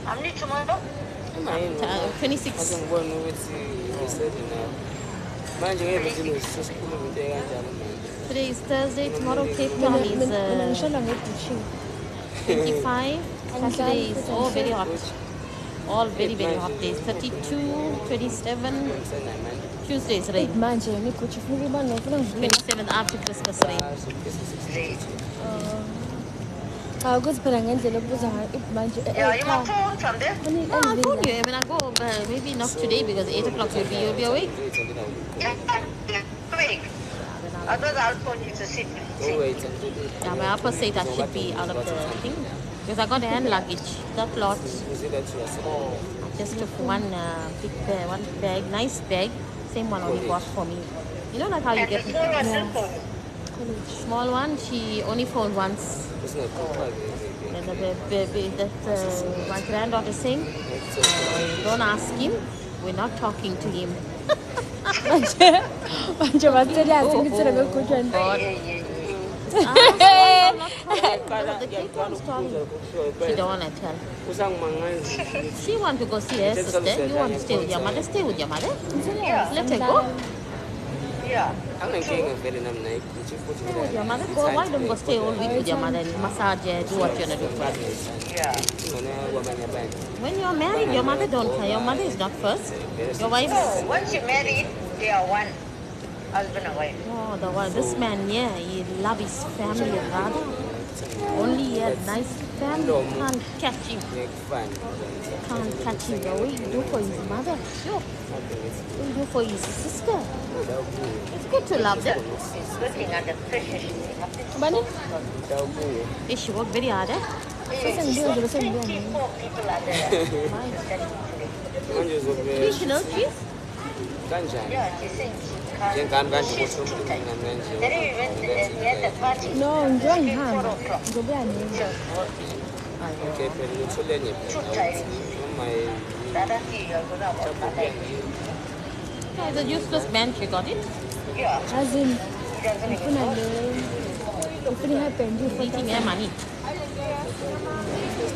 How many tomorrow? 26. Today is Thursday. Tomorrow Cape Town is 25. Saturday is very hot. All very hot days. 32, 27. Tuesday is rain. 27th after Christmas rain. Yeah, you want phone from there? No, I'll phone you. I mean, I'll go maybe not today because 8 o'clock you'll be awake. Yeah, awake. Otherwise, I'll phone you to sit. Yeah, my upper said I should be out of the thing because I got hand luggage, not lots. I just took one big bag, one bag, nice bag, same one only bought for me. You know, like how you get small one. She only phoned once. And my granddaughter saying, don't ask him, we're not talking to him. She don't want to tell. She want to go see her sister. You want to stay with your mother? Stay with your mother. Let her go. Yeah. Stay with your mother. Go. Why don't go stay all week with your mother and massage her, do what you want to do first? Yeah. When you're married, your mother don't care. Your mother is not first. Your wife. Oh, once you're married, they are one. Husband and wife. Oh, the one. This man, yeah, he loves his family rather. Only he had nice family. Can't catch him. Can't catch him the way he do for his mother. Sure. He do for his sister. It's good to love them. She's working under pressure. She work very hard, eh? 24 people are there. Regional chief? Yeah, she's saying she's too tight. Then we went we had the party. No, I'm going home. 4 o'clock. Too tired. The other day, you're going to work that day. Yeah, it's a useless man, she got it. Yeah. As in, He doesn't even know. if it happened, you Eating her money.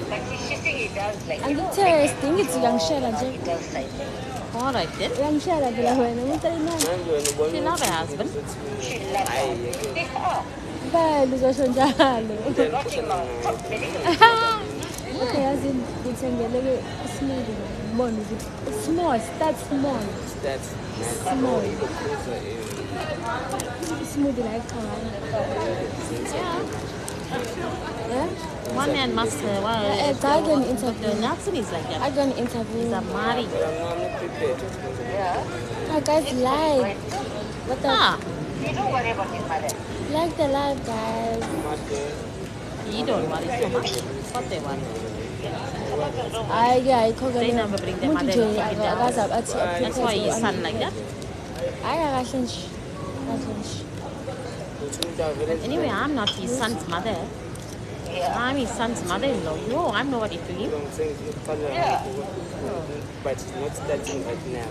But she think he does like, and you know, interesting, it's young Shella. he does like All right then. Young Shella, She love her husband. she loves him. Yeah. Bad, it's also Jalo. Watching my top video. Okay, as in, it's a little small, start small. Small. Smooth like Kawana. Yeah? One man must I got an interview. Nelson is like I that. got an interview. He's a Mari. Yeah. Oh, guys, like. What the? Ah, You don't worry about his mother. Like the live, guys. you don't worry so much. What they want. I call They never bring their mother and take it down. That's That's why his son like that. I think. Anyway, I'm not his son's mother. Yeah. I'm his son's mother-in-law. No, I'm nobody to him. Yeah. But it's not starting right now.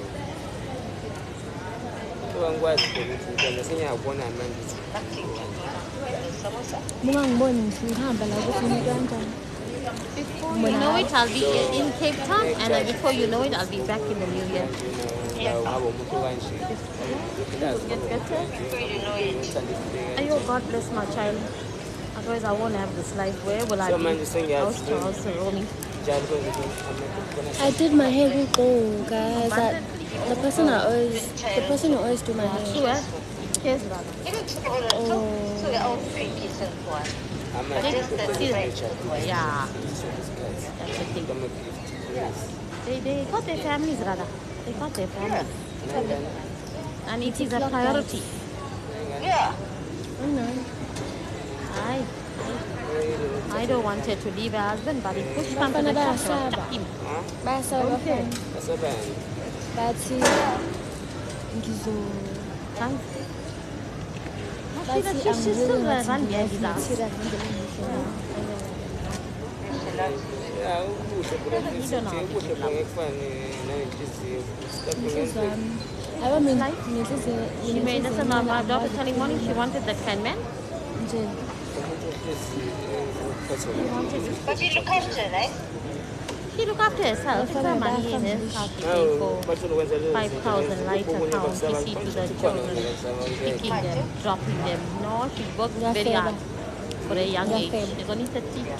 So I'm going to say I want to amend it. You know it, I'll be in Cape Town, and then before you know it, I'll be back in the New Year. Get better. Oh, God bless my child. Otherwise, I won't have this life. Where will I be? House to house roaming. I did my hair with gold, guys. The person who always do my hair. Sure. Yes, So they're all 3 pieces one. Just the difference. yeah. That's the thing. They got their families, rather. They got their families. And it is a priority. Yeah. I don't want her to leave her husband, but if push comes to the shove, she'll chuck him. Okay. Thanks. She's still run behind his ass. She made us my daughter telling morning she wanted that kind man. But you look after, right? She look after herself. It's her money in his house to pay for 5,000 light account. She see to the children, picking them, dropping them. No, she works very hard for a young age. She's only 32.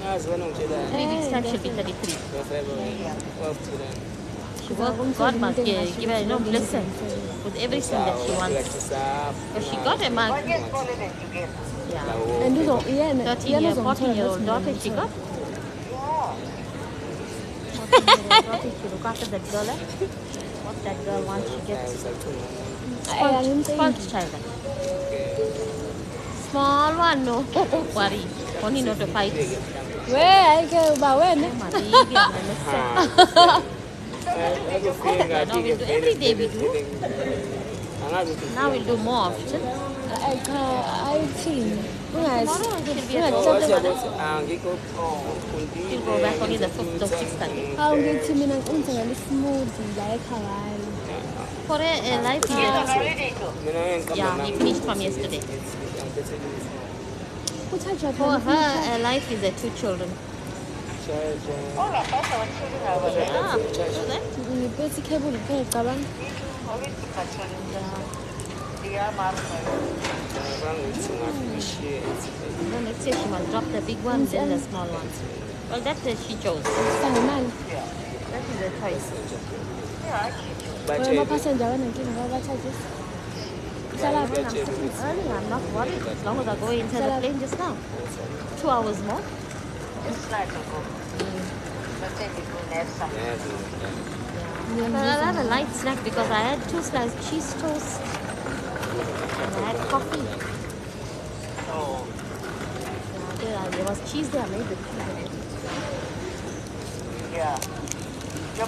3 weeks time she'll be 33. She works, God must give her, blessing with everything that she wants. But she got a mark. Yeah. And 13-year, 14-year-old daughter she got. 14-year-old daughter, she look after that girl. What that girl wants, she gets. Spoiled child. Small one, no worry. Only not to fight. Where I go about when? Every day we do. Now we'll do more often. I think. Tomorrow she'll be at home. She'll go back only the 5th or 6th Sunday. I'll get to me and smoothie like Hawaii. For a life, yeah, he finished from yesterday. For her, a life is 2 children. Yeah, then next year she must drop the big ones and the small ones. Well, that she chose. That is a choice. I'm not worried as long as I go into the plane just now. 2 hours more. But I'll have a light snack because I had 2 sliced cheese toast and I had coffee. Yeah, there was cheese there. I made the cheese. Yeah. I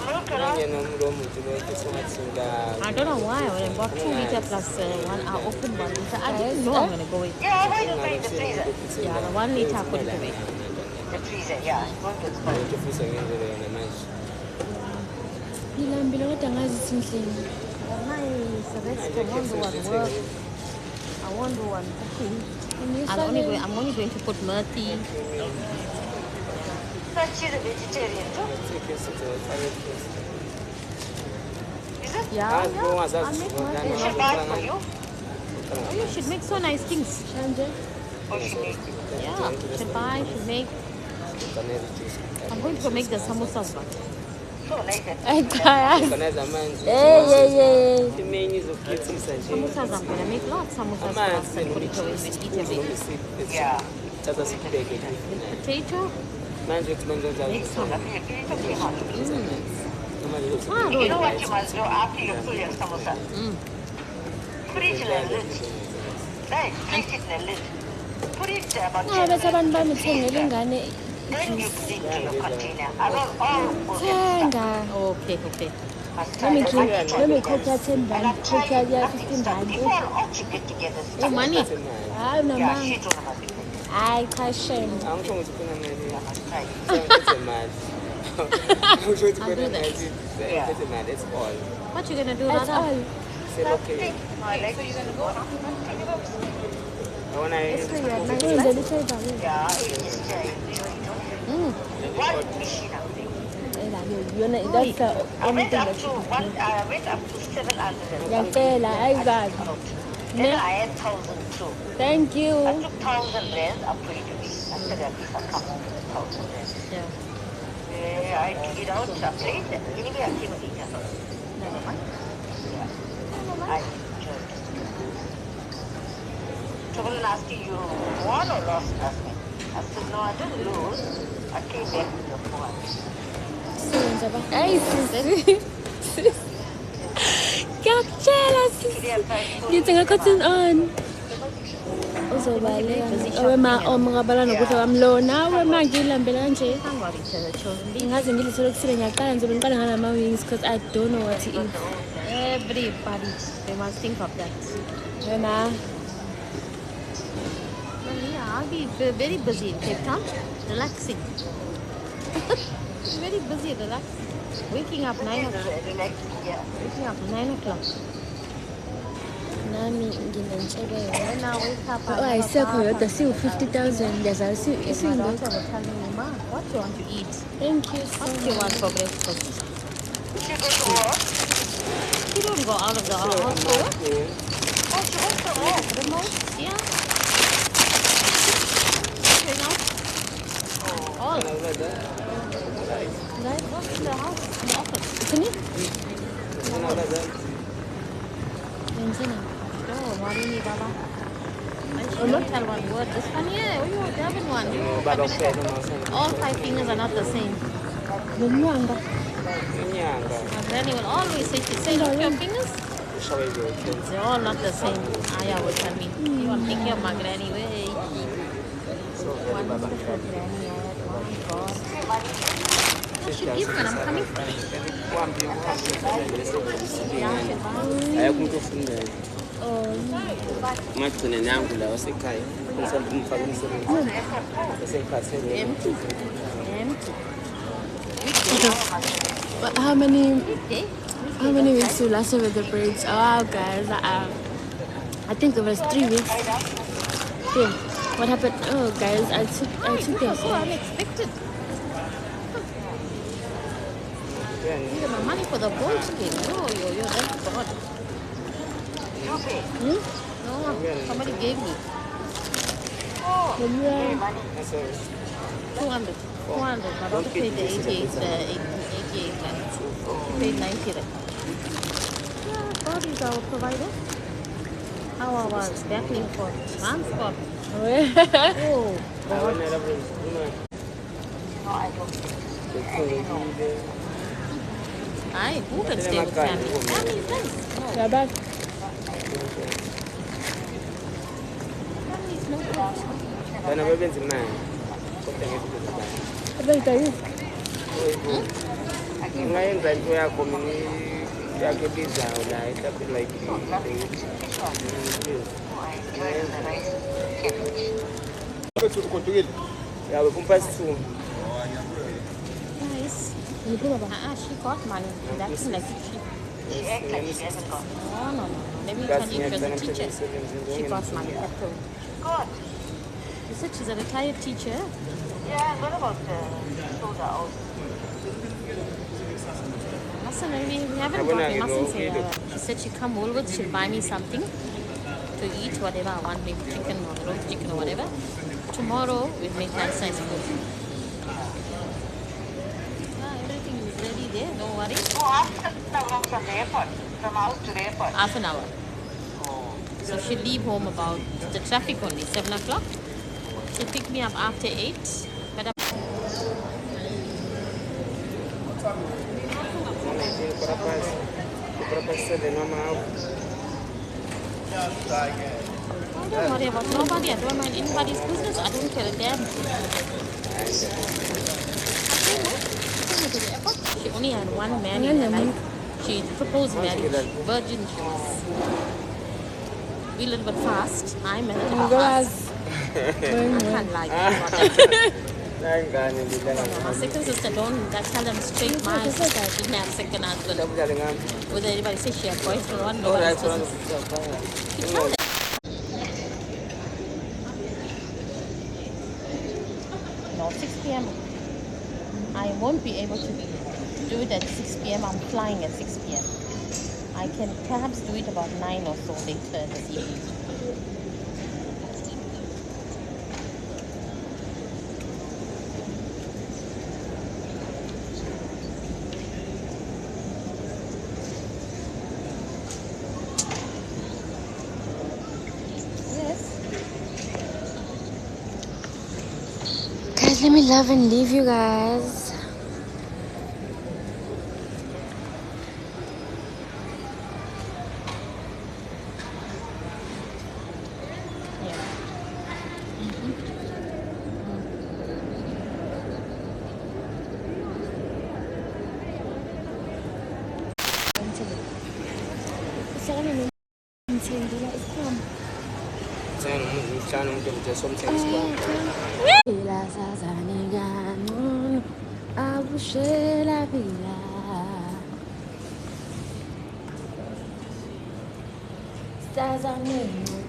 don't know why. When I bought 2 liter plus 1 hour open one liter, I didn't know I'm going to go in. Yeah, why don't you make the freezer? Yeah, the 1 liter I put it away. The freezer, yeah. It's going to spoil. Nice. The rest I won't do one work. I won't do one cooking. I'm only going to put Murti. But she's a vegetarian too. Is it? Yeah, I'll make Murti. She should buy for you. Oh, you should make so nice things. Or she make. Yeah, should buy, should make. I'm going to make the samosas one. So nice. Samosas, I'm going to make lots of samosas for us and put it away and eat everything. Yeah. With potato, make some. You know what you must do after you fill your samosa? Put it in a lid. Right, place it in a lid. Put it about 10 minutes. Then you put it into your container. Around all Okay. Let me cook that 10 and band. I'm Cook trying that nothing $15. stuff. Before all you get together. Oh, money. I don't know, Yeah, man. she told him about it. I can't shame. Yeah, must try it. I'll do that. What you going to do, That's Radha? all. Nothing. I like it. Yeah, it's one machine out there. That's the I only went thing up that to 700. Yantela, I got. Then I had 1,000 too. Thank you. I took 1,000 rands, I put it away. I said at least I come home with 1,000 rands. Yeah. I took it out, I played it. Anyway, I came and eat it. Never mind. I enjoyed it. Someone asked you, you won or lost last night? I said, no, I didn't lose. I came back with the point. Ay, sis. Kakchela, sis. Dito nga cotton on. Uzobaleka. Mga bala nokudla kamlona, wemangilambela nje. Can't worry, the children. Ngaze ngilithole kusile ngiyaqala ngizobe ngiqala ngalama wings because I don't know what to eat. Everybody, they must think of that. Wema. Well, yeah, I'll be very busy in Cape Town, relaxing. Very busy, relaxing. Waking up 9 o'clock. Yeah. Waking up 9 o'clock. nami nginentshebe When I wake up, oh ayisekho yodwa siwu-50,000 yazazi my isingekho. daughter was telling me, Ma, what do you want to eat? Thank you so What do you want much. for breakfast? She go to work. She don't go out of the house for work. Oh, she went to work. Remote, yeah. You know? All. Right, what's in the house, in the office? Sini? Yang sana. Oh, Marini Baba. And she don't tell one word. This one, yeah, oh, you having one. All 5 fingers are not the same. Benyanga. My granny will always say, look, your fingers, they're all not the same. Aya will tell me. You want to take care of my granny? Way. One beautiful granny, oh God. What should give when I'm coming? magcine nangu la wasekhaya umfaka umsebenzi esekhathele Empty. But how many weeks you lasted with the braids? Oh wow, guys. I think it was 3 weeks. Yeah. What happened? Oh, guys, I took them. So unexpected. Even my money for the boat skin. Yo, that's God. You pay. No, somebody gave me Oh, Yeah. hey, money. 200. 200. My daughter paid the 88 rand. She paid 90 rand. Yeah, God is our provider. How I was battling for transport. Oh, God. No, I don't. Who can stay with family? Family is nice. No, Yeah, but family is no good. bana babenza imali kodwa ngeke I ungayenza into yakho mina yakho ebizayo la mhlawumbe like yawe kumpasithuma Nice. She got money. And acting like she. She acts like she hasn't got. No. Let me tell you, she was a teacher. She got money. Good. You said she's a retired teacher. Yeah, what about the soda also? Listen, we haven't got, we mustn't say that. She said she'd come over, she'll buy me something to eat, whatever I want, maybe chicken or roast chicken or whatever. Tomorrow, we'll make nice food. Everything is ready there, don't worry. Oh, after from the airport, from house to the airport. Half an hour. So she'll leave home about the traffic only, 7 o'clock. She'll pick me up after 8. But don't worry about nobody. I don't mind anybody's business. I don't care a damn thing. She only had one man in her life. She proposed marriage. Virgin she was. We a little bit fast. I'm a little bit fast. I can't lie about that. My second sister don't tell them straight. My sister didn't have second husband. Whether anybody says she had boyfriend or nobody's business. You tell them. No, 6 p.m. I won't be able to do it at 6 p.m. I'm flying at 6 p.m. I can perhaps do it about 9 or so later this evening. guys, let me love and leave you guys. stars on me.